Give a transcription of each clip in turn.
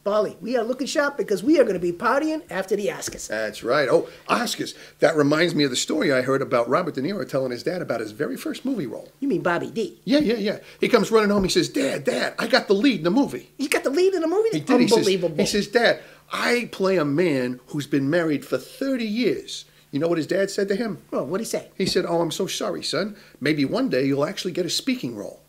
Paulie, we are looking sharp because we are going to be partying after the Oscars. That's right. Oh, Oscars. That reminds me of the story I heard about Robert De Niro telling his dad about his very first movie role. You mean Bobby D? Yeah. He comes running home. He says, Dad, I got the lead in the movie. You got the lead in the movie? He did. Unbelievable. He says, Dad, I play a man who's been married for 30 years. You know what his dad said to him? Well, what'd he say? He said, oh, I'm so sorry, son. Maybe one day you'll actually get a speaking role.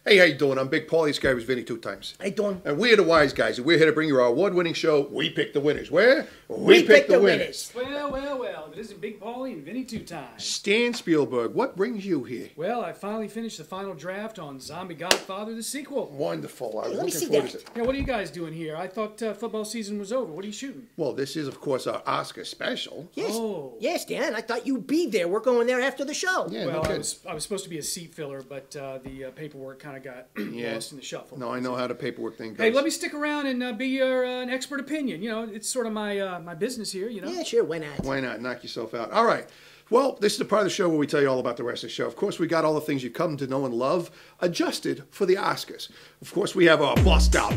Hey, how you doing? I'm Big Paul. This guy was Vinny 2 times. How you doing? And we're the Wise Guys, and we're here to bring you our award-winning show, We Pick the Winners. Where? We pick the winners. Well, it isn't Big Paulie and Vinny 2 times. Stan Spielberg, what brings you here? Well, I finally finished the final draft on Zombie Godfather, the sequel. Wonderful. I was let me looking see forward that. to it. Yeah, what are you guys doing here? I thought football season was over. What are you shooting? Well, this is, of course, our Oscar special. Yes. Oh. Yes, Dan. I thought you'd be there. We're going there after the show. Yeah, Well, no I kidding. was supposed to be a seat filler, but the paperwork kind of got lost in the shuffle. No, I know how the paperwork thing goes. Hey, let me stick around and be your an expert opinion. You know, it's sort of my my business here. You know. Yeah, sure. Why not? Why not? Knock yourself out. All right. Well, this is the part of the show where we tell you all about the rest of the show. Of course, we got all the things you come to know and love adjusted for the Oscars. Of course, we have our bust out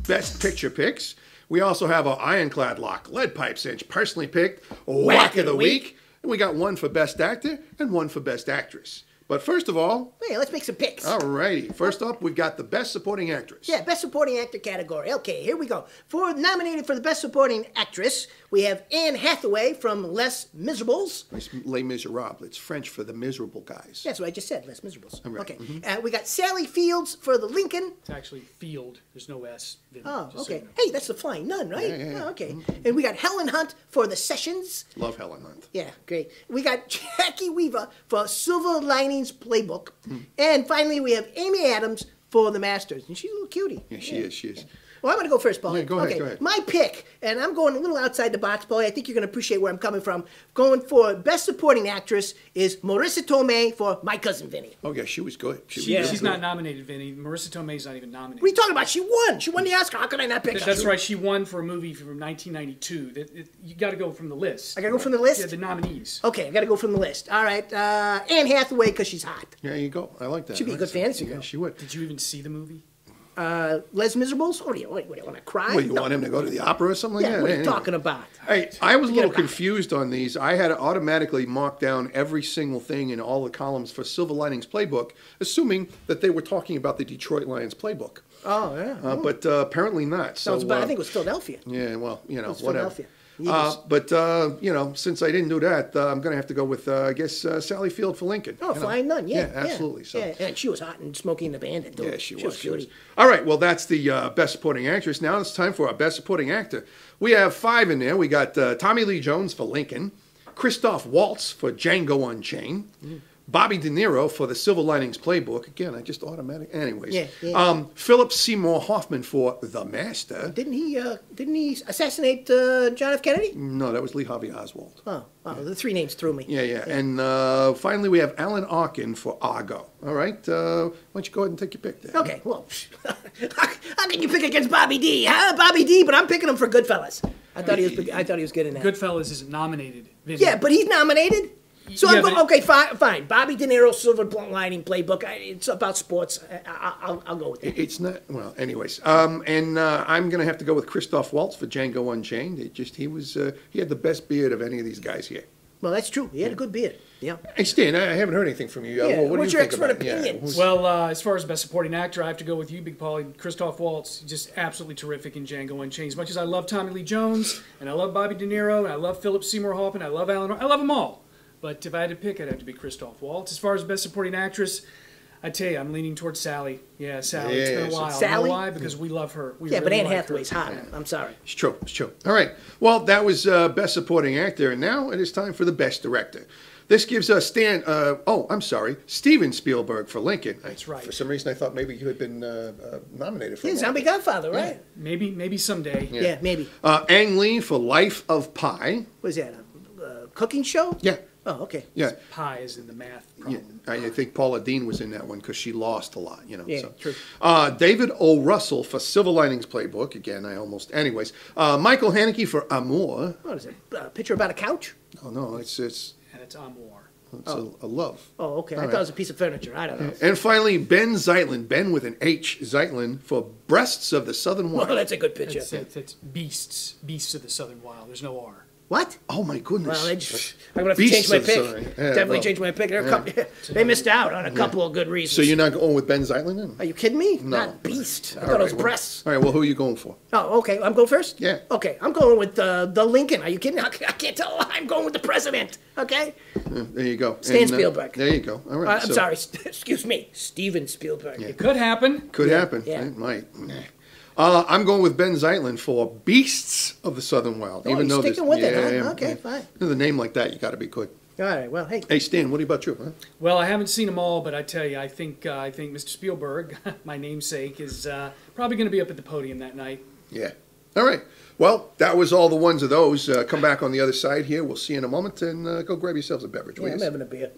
Best Picture picks. We also have our Ironclad Lock, Lead Pipe Cinch, personally picked Whack of the Week. And we got one for Best Actor and one for Best Actress. But first of all, Hey, let's make some picks. all righty. First up, we've got the Best Supporting Actress. Yeah, Best Supporting Actor category. Okay, here we go. Nominated for the Best Supporting Actress, we have Anne Hathaway from Les Miserables. It's Les Miserables. It's French for the miserable guys. That's what I just said, Les Miserables. Right. Okay. We got Sally Fields for the Lincoln. It's actually Field. There's no S. Vinny, Oh, just so okay. you know. Hey, that's the Flying Nun, right? Yeah. Oh, okay. And we got Helen Hunt for the Sessions. Love Helen Hunt. Yeah, great. We got Jackie Weaver for Silver Linings Playbook. And finally, we have Amy Adams for The Masters. And she's a little cutie. Yeah, she is. Well, I'm going to go first, Paul. Yeah, go ahead. My pick, and I'm going a little outside the box, Paul. I think you're going to appreciate where I'm coming from. Going for Best Supporting Actress is Marissa Tomei for My Cousin Vinny. Oh, yeah, she was good. She was Yeah, really she's good. not nominated, Vinny. Marissa Tomei's not even nominated. What are you talking about? She won. She won the Oscar. How could I not pick her? That's right. She won for a movie from 1992. You got to go from the list. I got to go from the list? Yeah, the nominees. Okay, I got to go from the list. All right. Anne Hathaway, because she's hot. There you go. I like that. She'd be a good fantasy Yeah, girl. she would. Did you even see the movie? Les Miserables? What do you want to cry? Well, you No. want him to go to the opera or something like Yeah, that? what are you Anyway. talking about? Hey, I was a little about it. confused on these. I had to automatically mark down every single thing in all the columns for Silver Linings Playbook, assuming that they were talking about the Detroit Lions playbook. Oh, yeah. But apparently not. So, I think it was Philadelphia. yeah, well, you know, It's whatever. Philadelphia. Eagles. But, you know, since I didn't do that, I'm going to have to go with, I guess, Sally Field for Lincoln. Oh, you know. Flying Nun, yeah. absolutely. So. Yeah, and she was hot and Smokey and the Bandit, too. Yeah, she was. cutie. All right, well, that's the Best Supporting Actress. Now it's time for our Best Supporting Actor. We have 5 in there. We got Tommy Lee Jones for Lincoln, Christoph Waltz for Django Unchained, Bobby De Niro for The Silver Linings Playbook. Again, I just automatic. Anyways. Yeah. Philip Seymour Hoffman for The Master. Didn't he assassinate John F. Kennedy? No, that was Lee Harvey Oswald. Oh, the 3 names threw me. Yeah. And finally, we have Alan Arkin for Argo. All right. Why don't you go ahead and take your pick there? Okay, well, how can you pick against Bobby D? Huh? Bobby D, but I'm picking him for Goodfellas. I thought he was good in that. Goodfellas isn't nominated. Vinny. Yeah, but he's nominated. So Yeah, I'm going, but- okay, fine. Bobby De Niro, Silver Lining Playbook. It's about sports. I'll go with that. It's not, well, anyways. And I'm going to have to go with Christoph Waltz for Django Unchained. He had the best beard of any of these guys here. Well, that's true. He had a good beard. Yeah. Hey, Stan, I haven't heard anything from you. Yeah, What do what's you your think about expert it? Yeah, opinion? who's- Well, as far as Best Supporting Actor, I have to go with you, Big Paulie. Christoph Waltz, just absolutely terrific in Django Unchained. As much as I love Tommy Lee Jones, and I love Bobby De Niro, and I love Philip Seymour Hoffman, I love Alan, I love them all. But if I had to pick, I'd have to be Christoph Waltz. As far as Best Supporting Actress, I tell you, I'm leaning towards Sally. Yeah, Sally. It's been a Yeah, while. Sally? You know why? Because we love her. We Yeah, but really Anne like Hathaway's her. hot. I'm sorry. It's true. All right. Well, that was Best Supporting Actor, and now it is time for the Best Director. This gives us Steven Spielberg for Lincoln. That's right. For some reason, I thought maybe you had been nominated for Yeah, that. Zombie Godfather, right? Maybe someday. Yeah, maybe. Ang Lee for Life of Pi. What is that? A cooking show? Yeah. Oh, okay. Yeah. Pi is in the math Yeah, problem. I think Paula Dean was in that one because she lost a lot, Yeah, So. true. David O. Russell for Silver Linings Playbook. Again, anyways. Michael Haneke for Amour. What is it? A picture about a couch? Oh, no, it's And it's Amour. a love. Oh, okay. All I right. thought it was a piece of furniture. I don't know. And finally, Ben Zeitlin, Ben with an H, Zeitlin, for Breasts of the Southern Wild. Well, that's a good picture. It's beasts of the Southern Wild. There's no R. What? Oh, my goodness. Well, I'm going to have to change Beasts my of the pick. Southern- yeah, Definitely well, change my pick. There are a couple, they missed out on a couple of good reasons. So you're not going with Ben Zeitlin then? Are you kidding me? No. Not beast. I All thought it was right, well- breasts. All right, well, who are you going for? Oh, okay. I'm going first? Yeah. Okay, I'm going with the Lincoln. Are you kidding? I can't tell. I'm going with the president. Okay? There you go. Stan And, Spielberg. There you go. All right. I'm so sorry. Excuse me. Steven Spielberg. It could happen. Could happen. yeah. It might. I'm going with Ben Zeitlin for Beasts of the Southern Wild. Oh, you're sticking with it, huh? Okay, fine. With a name like that, you got to be good. All right. Well, hey. Hey, Stan, what about you? Huh? Well, I haven't seen them all, but I tell you, I think Mr. Spielberg, my namesake, is probably going to be up at the podium that night. Yeah. All right. Well, that was all the ones of those. Come back on the other side here. We'll see you in a moment, and go grab yourselves a beverage. Yeah, will I'm you? having a beer.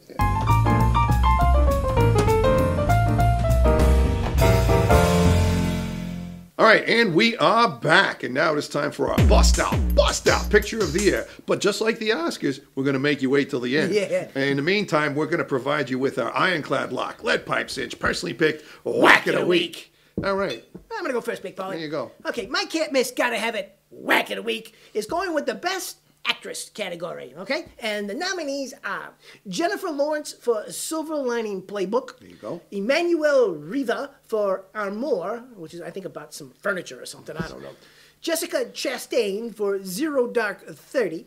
All right, and we are back, and now it is time for our bust out picture of the year. But just like the Oscars, we're going to make you wait till the end. Yeah. And in the meantime, we're going to provide you with our ironclad lock, lead pipe cinch, personally picked whack of the week. All right, I'm going to go first, Big Polly. there you go. Okay, my can't miss, gotta have it, whack of the week is going with the best actress category, okay? And the nominees are Jennifer Lawrence for Silver Lining Playbook. There you go. Emmanuel Riva for Amour, which is, I think, about some furniture or something, I don't know. Jessica Chastain for Zero Dark 30.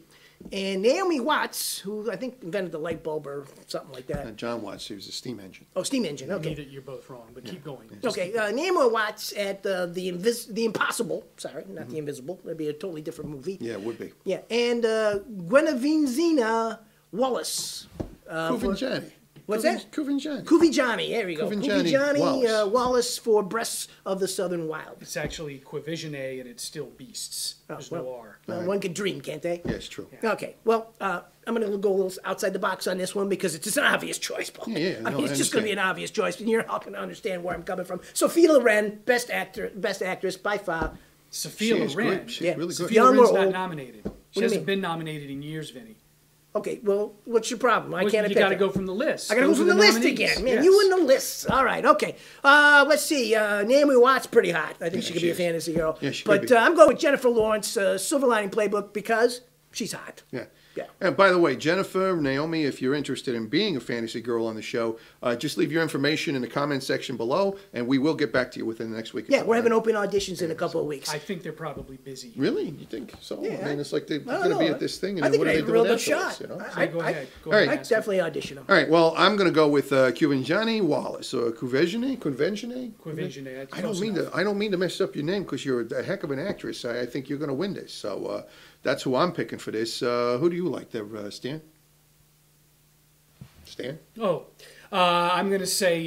And Naomi Watts, who I think invented the light bulb or something like that. John Watts, he was a steam engine. Oh, steam engine, okay. Neither, you're both wrong, but keep going. Okay, Naomi Watts at the Impossible. Sorry, not the Invisible. That'd be a totally different movie. Yeah, it would be. Yeah, and Gwenevina Wallace. Kuvinjani. What's that? Kuvinjani. Kuvijani, there we go. Kuvinjani Kuvijani Wallace. Wallace for Breasts of the Southern Wild. It's actually Quivisionnaire, and it's still beasts. There's no R. Well, one can dream, can't they? Yeah, it's true. Okay, well, I'm going to go a little outside the box on this one because it's just an obvious choice, Paul. Yeah, I no, mean, I it's just going to be understand. an obvious choice, and you're not going to understand where I'm coming from. Sophia Loren, best actress by far. Sophia She is Loren. good. She's Yeah. really good. Sophia Young or Loren's not old? nominated. do She you hasn't mean? been nominated in years, Vinny. Okay, well, what's your problem? Why Well, can't I you pick got to her? go from the list. I gotta go Those from are the list nominees. again. Man, Yes. you in the list. All right, okay. Let's see. Naomi Watts, pretty hot. I think she could she be a is. fantasy hero. Yeah, she but could be. I'm going with Jennifer Lawrence, Silver Lining Playbook, because she's hot. Yeah. Yeah. And by the way, Jennifer, Naomi, if you're interested in being a fantasy girl on the show, just leave your information in the comment section below, and we will get back to you within the next week. or Yeah, so, we're having right? open auditions in a couple of weeks. I think they're probably busy. Really? You think so? Yeah, I mean, it's like they're I don't going to be know. at this thing, and I then think what are they they have a real doing good afterwards? shot. You know? So go ahead. Go All ahead. right. I and ask her. definitely audition them. All right. Well, I'm going to go with Kuvinjani Wallace or Kuvenjani. Quivisionnaire. I don't mean to mess up your name because you're a heck of an actress. I think you're going to win this. So that's who I'm picking for this. Who do you like there, Stan? Stan? Oh, I'm going to say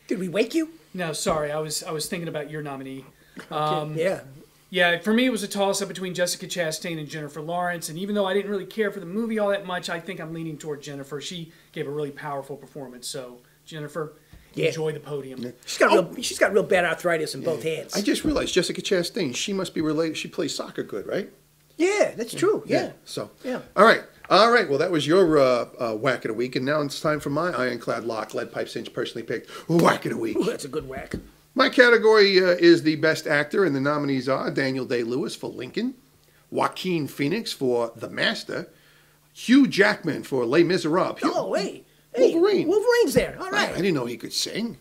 Did we wake you? no. Sorry, I was thinking about your nominee. Yeah. Yeah, for me it was a toss-up between Jessica Chastain and Jennifer Lawrence, and even though I didn't really care for the movie all that much, I think I'm leaning toward Jennifer. She gave a really powerful performance, so Jennifer, Yeah. enjoy the podium. She's got real bad arthritis in both hands. I just realized Jessica Chastain. She must be related. She plays soccer good, right? Yeah, that's true. Yeah. So. Yeah. All right. Well, that was your whack of the week, and now it's time for my ironclad lock, lead pipe cinch, personally picked whack of the week. Ooh, that's a good whack. My category is the best actor, and the nominees are Daniel Day-Lewis for Lincoln, Joaquin Phoenix for The Master, Hugh Jackman for Les Miserables. Oh, hey. Wolverine. Wolverine's there. All I right. didn't know he could sing.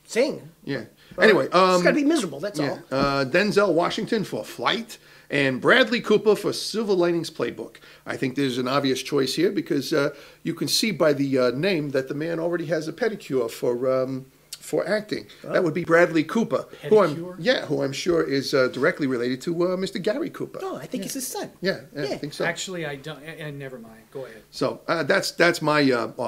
Sing. Yeah. Anyway, It's got to be miserable, that's yeah, all. Denzel Washington for Flight, and Bradley Cooper for Silver Linings Playbook. I think there's an obvious choice here because you can see by the name that the man already has a pedicure for acting. That would be Bradley Cooper, Pedicure? who I'm sure is directly related to Mr. Gary Cooper. Oh, I think it's his son. Yeah, I think so. Actually, I don't. And never mind. Go ahead. So that's my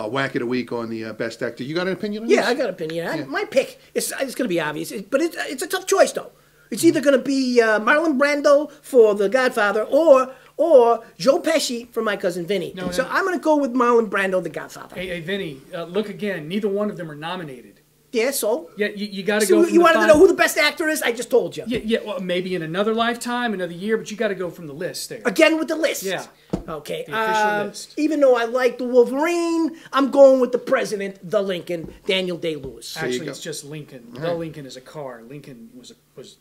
whack of the week on the best actor. You got an opinion on Yeah, this? I got an opinion. My pick, it's going to be obvious, but it's a tough choice, though. It's either going to be Marlon Brando for The Godfather or or Joe Pesci for My Cousin Vinny. No, So no. I'm going to go with Marlon Brando, The Godfather. Hey, Vinny, look again. Neither one of them are nominated. Yeah, so? Yeah, you got to So go. From you the wanted to final- know who the best actor is? I just told you. Yeah, well, maybe in another lifetime, another year, but you got to go from the list there. Again with the list. Yeah. Okay. The official list. Even though I like the Wolverine, I'm going with the president, the Lincoln, Daniel Day-Lewis. you Actually, go. it's just Lincoln. The Lincoln is a car. Lincoln was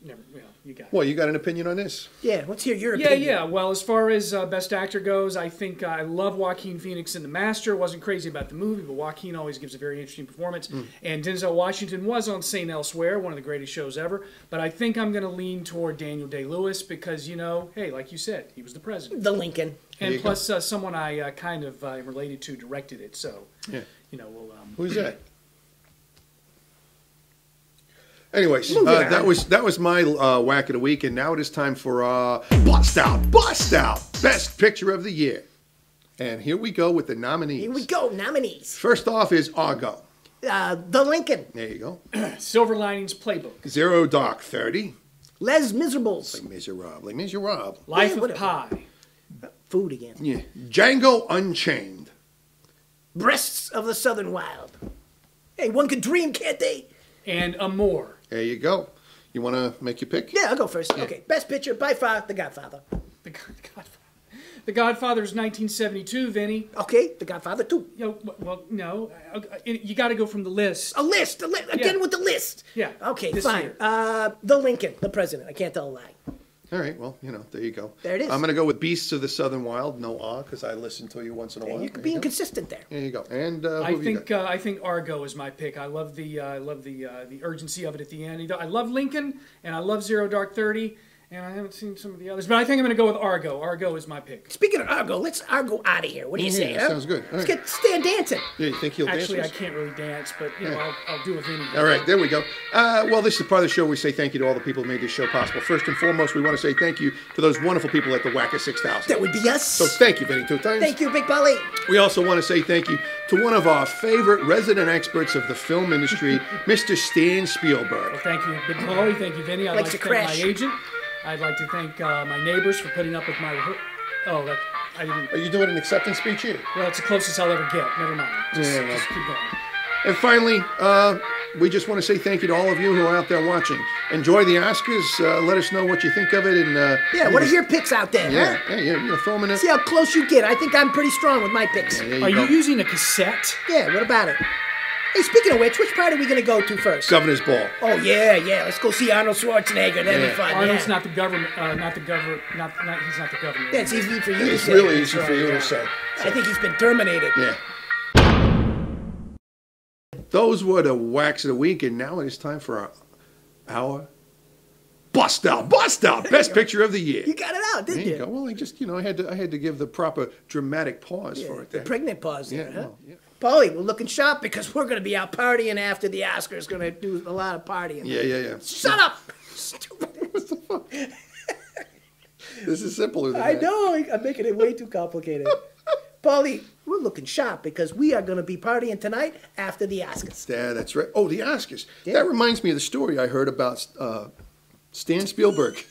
never. You got it. Well, you got an opinion on this? Yeah, let's hear your Yeah, opinion. yeah. Well, as far as best actor goes, I think I love Joaquin Phoenix in The Master. Wasn't crazy about the movie, but Joaquin always gives a very interesting performance. And Denzel Washington was on St. Elsewhere, one of the greatest shows ever. But I think I'm going to lean toward Daniel Day-Lewis because, hey, like you said, he was the president. The Lincoln. And you plus, someone I kind of related to directed it, so Yeah. we'll. Who's that? Anyways, Moving on. that was my whack of the week, and now it is time for Bust Out, Best Picture of the Year. And here we go with the nominees. Here we go, nominees. First off is Argo. The Lincoln. There you go. Silver Linings Playbook, Zero Dark 30. Les Miserables. Les Miserables. Life of whatever. Pi, Food again. Yeah. Django Unchained. Breasts of the Southern Wild. Hey, one could dream, can't they? and Amour. There you go. You want to make your pick? Yeah, I'll go first. Okay, best picture by far, The Godfather. The Godfather's 1972, Vinny. Okay, The Godfather 2. Well, no, you got to go from the list. A list, again with the list. Yeah, Okay, this fine. year. The Lincoln, the president. I can't tell a lie. All right, well, there you go. There it is. I'm going to go with Beasts of the Southern Wild, no awe, because I listen to you once in a while. You're being consistent there. There you go. And who I have you got? think Argo is my pick. I love the urgency of it at the end. I love Lincoln and I love Zero Dark 30, and I haven't seen some of the others, but I think I'm going to go with Argo. Argo is my pick. Speaking of Argo, let's Argo out of here. What do you say? that Huh? sounds good. All Let's right. get Stan dancing. Yeah, you think he'll Actually, I dance? can't really dance, but I'll do a Vinny. All right, there we go. Well, this is part of the show we say thank you to all the people who made this show possible. First and foremost, we want to say thank you to those wonderful people at the Whacker 6000. That would be us. So thank you, Vinny, 2 times. Thank you, Big Polly. We also want to say thank you to one of our favorite resident experts of the film industry, Mr. Stan Spielberg. Well, thank you, Big Polly. Thank you, Vinny. I'd Likes like to to thank crash. my agent. I'd like to thank my neighbors for putting up with my. I didn't. Are you doing an acceptance speech here? Well, it's the closest I'll ever get. Never mind. Just Yeah, well. keep going. And finally, we just want to say thank you to all of you who are out there watching. Enjoy the Oscars. Let us know what you think of it. And Yeah, what are your picks out there? Yeah, Huh? yeah, throw them in See there. how close you get. I think I'm pretty strong with my picks. There Are go. you using a cassette? Yeah, what about it? Hey, speaking of which part are we going to go to first? Governor's Ball. Oh, yeah. Let's go see Arnold Schwarzenegger. That'd Yeah. be fun. Arnold's yeah. not the government. Not the governor. Not. He's not the governor. Yeah, it's easy for you to It's say. really easy right, for you yeah. to say. I think he's been terminated. Yeah. Those were the whacks of the week, and now it is time for our Bust Out, Best Picture of the Year. You got it out, There didn't you you? go. Well, I had to give the proper dramatic pause for it. The There. pregnant pause there, Yeah, huh? well, yeah. Paulie, we're looking sharp because we're going to be out partying after the Oscars. Going to do a lot of partying. Yeah. Shut up! Stupid. This is simpler than I that. know. I'm making it way too complicated. Paulie, we're looking sharp because we are going to be partying tonight after the Oscars. Yeah, that's right. Oh, the Oscars. Yeah. That reminds me of the story I heard about Stan Spielberg.